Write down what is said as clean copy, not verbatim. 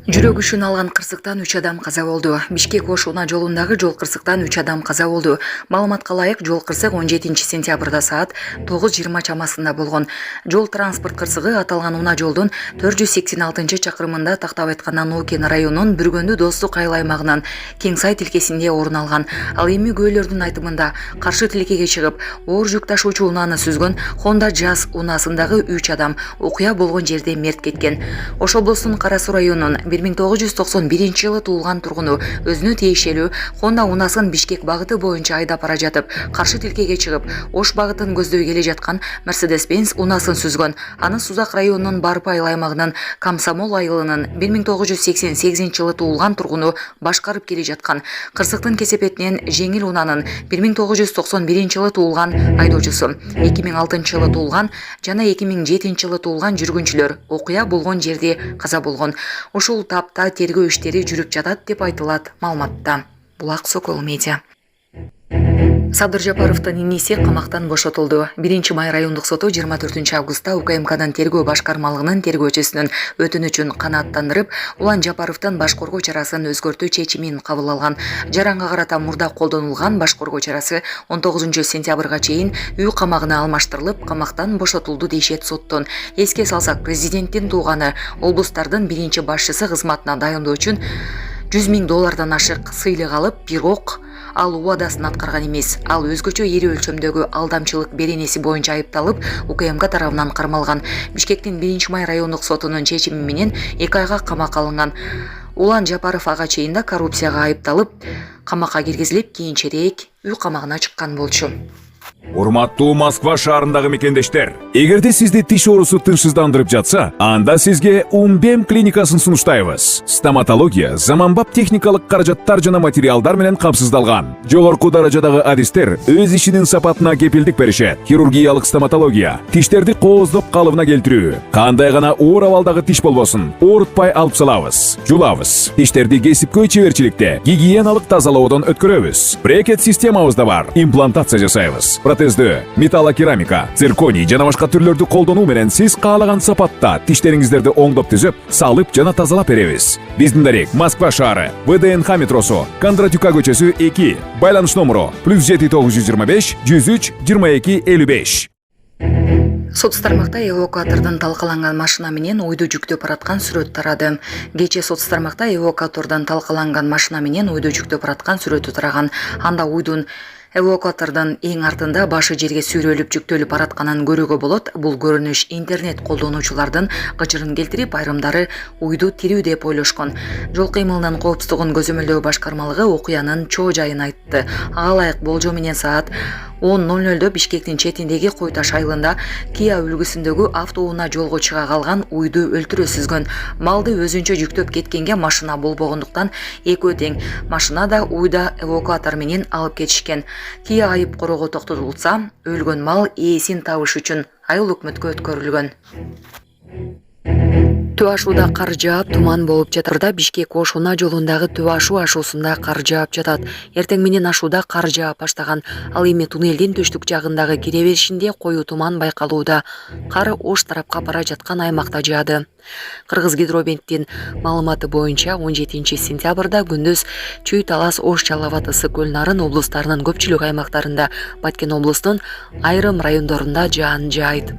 Жүрөк үшүн алган кырсыктан 3 адам каза болду. Бишкек-Ош унаа жолундагы жол кырсыктан 3 адам каза болду. Маалыматка ылайык, жол кырсык 17-сентябрда саат 9:20 чамасында болгон. Жол транспорт кырсыгы аталган унаа жолдун 486-чакырымында тактап айтканда Нуукен районунун Бүргөндү Достук айыл аймагынын Кеңсай тилкесинде орун алган. Ал эми күбөлөрдүн айтымында каршы тилкеге чыгып, оор жүк ташуучу унааны сүзгөн Honda Jazz унаасындагы 3 адам окуя болгон жерде мерт кеткен. Ош облусунун Кара Суу районунун 1991-жылы туулган тургуну өзүнө тиешелүү Honda унаасын Бишкек багыты боюнча айдап бара жатып, каршы тилкеге чыгып, Ош багытын көздөй келе жаткан Mercedes-Benz унаасын сүзгөн. Аны Сузак районунун Барпы айыл аймагынын Комсомол айылынын 1988-жылы туулган тургуну башкарып келе жаткан. Кырсыктын кесепетинен жеңил унаанын 1991-жылы туулган айдоочусу, 2006-жылы туулган жана 2007-жылы туулган жүргүнчүлөр окуя болгон жерде каза болгон. Ушул тапта тергөө иштери жүрүп жатат деп айтылат маалыматта. Булак Сокол медиа. Садыр Жапаровдун иниси камактан бошотулду. 1-май райондук соту 24-августта УКМКдын тергөө башкармалыгынын тергөөчүсүнүн өтүнүчүн канааттандырып, Улан Жапаровдун баш коргоо чарасын өзгөртүү чечимин кабыл алган. Жаранга карата мурда колдонулган баш коргоо чарасы 19-сентябрга чейин үй камагына алмаштырылып, камактан бошотулду дейшет соттон. Эске салсак, президенттин тууганы облустардын биринчи башчысы кызматына дайындоо үчүн $100,000 ашык сыйлык алып, бирок ал убадасын аткарган эмес. Ал өзгөчө ири өлчөмдөгү алдамчылык беренеси боюнча айыпталып, УКМК тарабынан кармалган. Бишкектин 1-май райондук сотунун чечими менен 2 айга камакка алынган. Улан Жапаров ага чейин коррупцияга айыпталып, камакка киргизилип, кийинчерээк үй камагына чыккан болчу. Урматтуу Москва шаарындагы мекендештер, эгерде сизди тиш оорусу тынчсыздандырып жатса, анда сизге Умбем клиникасын сунуштайбыз. Стоматология заманбап техникалык каражаттар жана материалдар менен камсыздалган. Жогорку даражадагы адистер өз ишинин сапатына кепилдик беришет. Хирургиялык стоматология, тиштерди кооздоп калыбына келтирүү, кандай гана оор абалдагы тиш болбосун, оорутпай алып салабыз. Жулабыз. Тиштерди кесипкөй чеберчиликте, гигиеналык тазалоодон өткөрөбүз. Брекет системабыз да бар. Имплантация жасайбыз. Протездөө, металлокерамика, цирконий жана башка түрлөрдү колдонуу менен сиз каалаган сапатта тиштериңиздерди оңдоп түзөп, салып жана тазалап беребиз. Биздин дарек Москва шаары, ВДНХ метросу, Кондратюка көчөсү 2, байланыш номеру +7 925 103 22 55. Соц тармакта эвакуатордон талкаланган машина менен уйду жүктөп бараткан сүрөт тарады. Кечээ соц тармакта эвакуатордон талкаланган машина менен уйду жүктөп бараткан сүрөтү тараган. Анда уйдун эвакуатордон эң артында башы жерге сүйрөлүп жүктөлүп баратканын көрүүгө болот. Бул көрүнүш интернет колдонуучулардын кычырын келтирип, айрымдары уйду тирүү деп ойлошкон. Жол кыймылынын коопсуздугун көзөмөлдөө башкармалыгы окуянын чоо жайын айтты. Ага ылайык болжол менен саат 10:00 Бишкектин четиндеги Кой Таш айылында Kia үлгүсүндөгү автоунаа жолго чыга калган уйду өлтүрө сүзгөн. Малды өзүнчө жүктөп кеткенге машина болбогондуктан экөө тең. Машина да уйда эвакуатор менен алып кетишкен. Kia айып короого токтотулса, өлгөн мал ээсин табыш үчүн айыл өкмөткө өткөрүлгөн. Түп ашууда кар жаап, туман болуп жатырда Бишкек-Ош унаа жолундагы Түп ашуу ашуусунда кар жаап жатат. Эртең менен ашууда кар жаап баштаган. Ал эми туннелдин төштүк жагындагы кире беришинде коюу туман байкалууда. Кар Ош тарапка бара жаткан аймакта жаады. Кыргызгидрометтин маалыматы боюнча 17-сентябрда күндүз Чүй Талас, Ош, Чалават, Ысык-Көл, Нарын облустарынын көпчүлүк аймактарында, Баткен облусунун айрым райондорунда жаан жаайт.